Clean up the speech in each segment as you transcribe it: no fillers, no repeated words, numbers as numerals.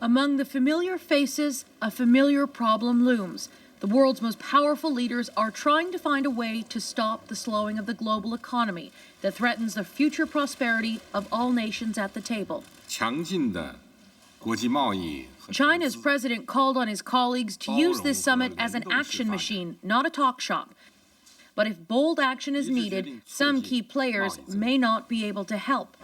Among the familiar faces, a familiar problem looms. The world's most powerful leaders are trying to find a way to stop the slowing of the global economy that threatens the future prosperity of all nations at the table. China's president called on his colleagues to use this summit as an action machine, not a talk shop. But if bold action is needed, some key players may not be able to help.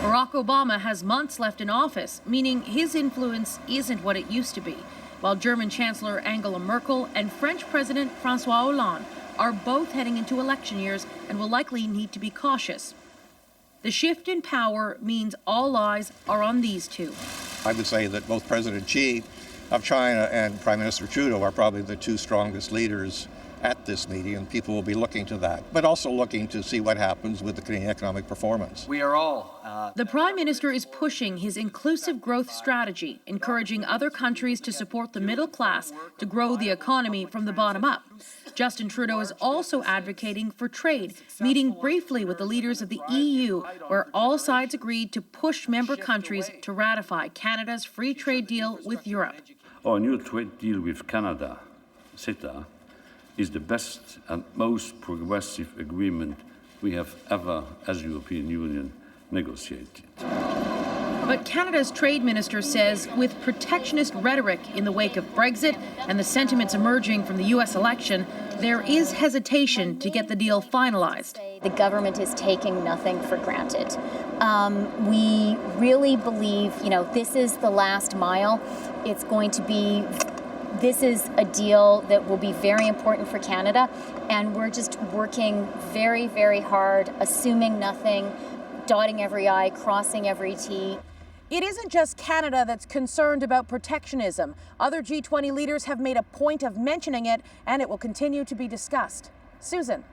Barack Obama has months left in office, meaning his influence isn't what it used to be, while German Chancellor Angela Merkel and French President François Hollande are both heading into election years and will likely need to be cautious. The shift in power means all eyes are on these two. I would say that both President Xi of China and Prime Minister Trudeau are probably the two strongest leaders at this meeting, and people will be looking to that, but also looking to see what happens with the Canadian economic performance. We are all... The Prime Minister is pushing his inclusive growth strategy, encouraging other countries to support the middle class to grow the economy from the bottom up. Justin Trudeau is also advocating for trade, meeting briefly with the leaders of the EU, where all sides agreed to push member countries to ratify Canada's free trade deal with Europe. Our new trade deal with Canada, CETA, is the best and most progressive agreement we have ever, as European Union, negotiated. But Canada's trade minister says with protectionist rhetoric in the wake of Brexit and the sentiments emerging from the U.S. election, there is hesitation to get the deal finalized. The government is taking nothing for granted. We really believe, this is the last mile. It's going to be This is a deal that will be very important for Canada, and we're just working very, very hard, assuming nothing, dotting every I, crossing every T. It isn't just Canada that's concerned about protectionism. Other G20 leaders have made a point of mentioning it, and it will continue to be discussed. Susan.